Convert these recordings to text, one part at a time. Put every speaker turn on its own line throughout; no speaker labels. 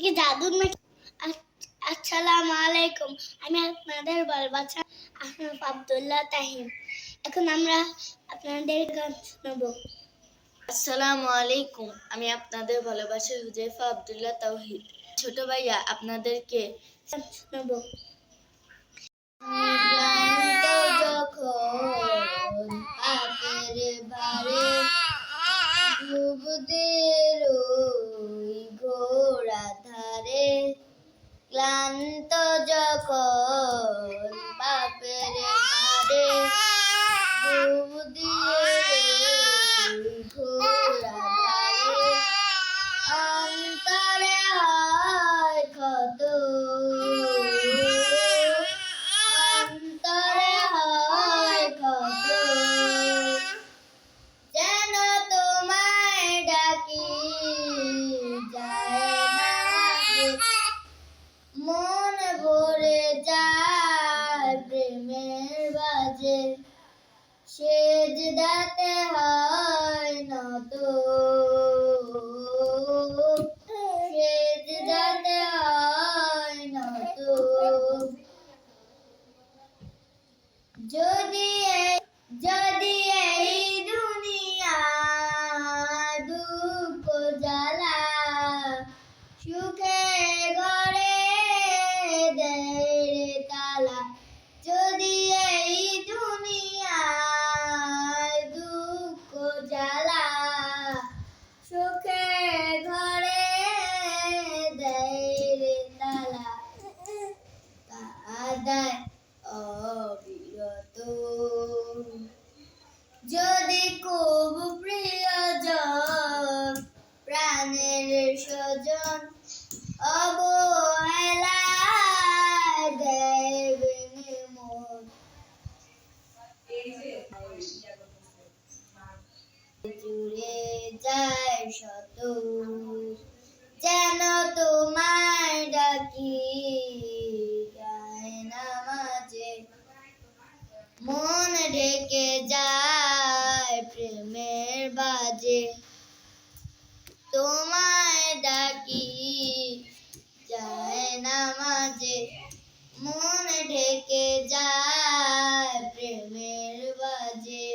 কি জাদু নাকি? আসসালামু আলাইকুম, আমি আপনাদের বাচ্চা আহনাফ আব্দুল্লাহ তাহিম। এখন আমরা আপনাদের গান শোনাবো।
আসসালামু আলাইকুম, আমি আপনাদের ভালোবাসার হুজাইফা আব্দুল্লাহ তাওহিদ। ছোট ভাইয়া আপনাদেরকে
শোনাবো।
ক্লান্ত যখন পাপের ভারে ডুবদের ওই ঘোড়া ধারে, ক্লান্ত যখন পাপের ভারে ডুবদের ওই ঘোড়া ধারে, অন্তরে হয় ক্ষত, অন্তরে হয় ক্ষত, যেন তোমায় ডাকি যায় না যে, মন ভরে যায় প্রেমের বাজে, সেজদাতে হয় নত, সেজদাতে হয় নত। যদি এই দুনিয়া দুঃখ জ্বালা সুখে ঘরে দেয় তালা, যদি এই দুনিয়া দুঃখ জ্বালা সুখে ঘরে দেয় তালা, কাদায় অবিরত। যদি খুব প্রিয়জন প্রাণের স্বজন অবহেলায় দেবে মন, জুড়ে যায় শত, যেন তোমায় ডাকি যায় না মাঝে, মন ঢেকে যায় প্রেমের বাজে, তোমায় ডাকি যায় না মাঝে, মন ঢেকে যায় প্রেমের বাজে,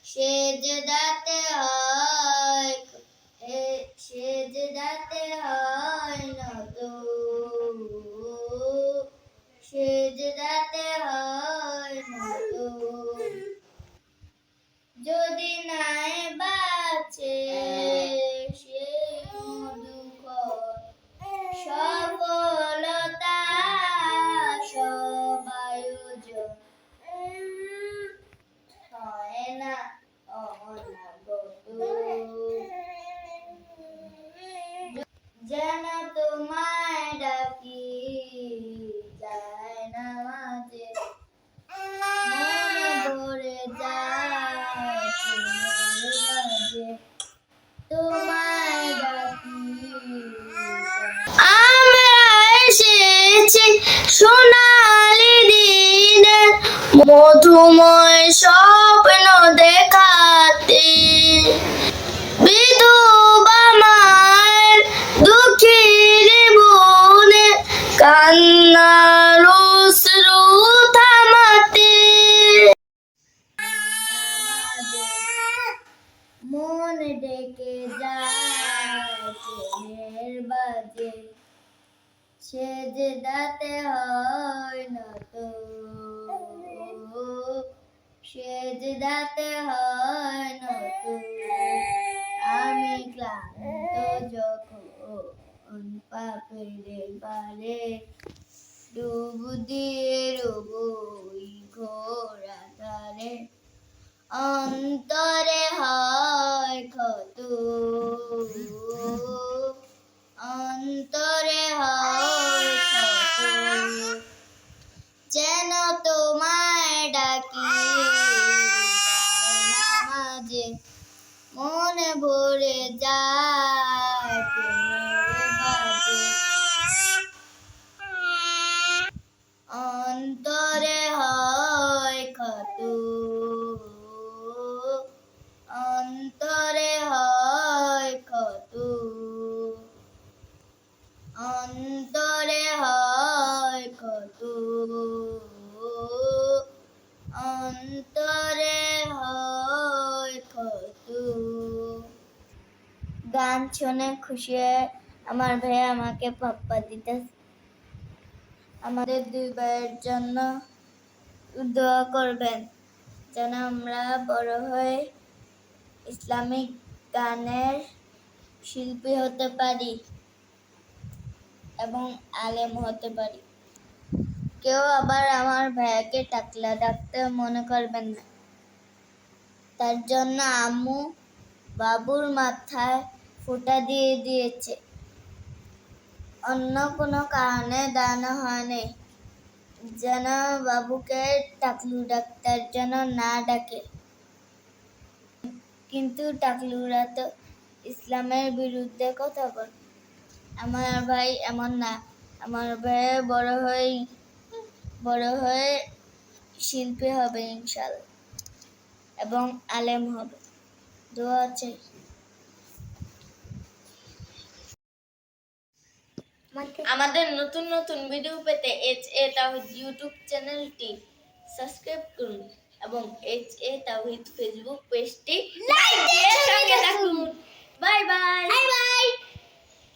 সেজদাতে হয়, সেজদাতে হয় নত, সেজদাতে হয় নত। যদি নাই বাঁচে সেই মধুকর সফলতা সব আয়োজন, হয় না অনাগত, যেন তোমায় ডাকি যায় না মাঝে, মন ভরে যায় প্রেমের বাজে, তোমায় ডাকি। আমরা এসেছি সোনালি দিনের মধুময় স্বপ্ন দেখাতে, বিধবা মায়ের দুঃখীর বোনে কান্নার অশ্রু থামাতে, মন ডেকে যায় প্রেমের বাজে, সেজদাতে হয় নত, সেজদাতে হয় নত। আমি ক্লান্ত যখন পাপের ভারে ডুব দিয়ে রব ওই ঘোড়া ধারে, অন্তরে হয় ক্ষত, অন্তরে হয় ক্ষত, যেন তোমায় ডাকি যায় না মাঝে, মন ভরে যায় প্রেমের বাজে, অন্তরে হয় ক্ষত, অন্তরে হয় ক্ষত। অন্তরে হয় কত। গান শুনে খুশি হয়ে আমার ভাই আমাকে পাপ্পা দিতে। আমাদের দুই ভাইয়ের জন্য দোয়া করবেন যেন আমরা বড় হয়ে ইসলামিক গানের শিল্পী হতে পারি এবং আলেম হতে পারি। কেউ আবার আমার ভাইয়াকে টাকলা ডাকতে মনে করবেন না। তার জন্য আম্মু বাবুর মাথায় ফোঁটা দিয়ে দিয়েছে, অন্য কোনো কারণে দাঁড়ানো হয়নি, যেন বাবুকে টাকলু ডাক্তার যেন না ডাকে। কিন্তু টাকলুরা তো ইসলামের বিরুদ্ধে কথা বলে। আমার ভাই এমন না, আমার ভাই বড় হয়ে শিল্পী হবে ইনশাল্লাহ এবং আলেম হবে। দোয়া আছে। আমাদের নতুন নতুন ভিডিও পেতে HA তাওহীদ ইউটিউব চ্যানেলটি সাবস্ক্রাইব করুন এবং HA তাওহীদ ফেসবুক পেজটি লাইক দিয়ে সঙ্গে থাকুন। Bye bye.
Bye bye.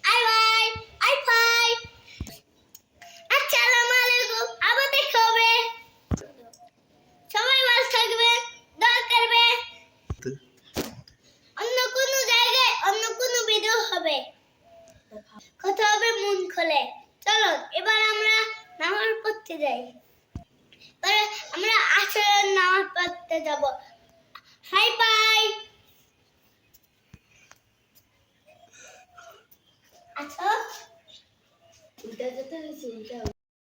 Bye bye. Bye bye. আসসালামু আলাইকুম। আবার দেখা হবে। সবাই ভালো থাকবে, দোয়া করবে। অন্য কোনো জায়গায় অন্য কোনো ভিডিও হবে, কথা হবে মন খুলে। চলো এবার আমরা নামাজ পড়তে যাই। এবার আমরা আসরের নামাজ পড়তে যাব। Bye bye. আচ্ছা
উল্টা যেতে হয়েছে, উল্টা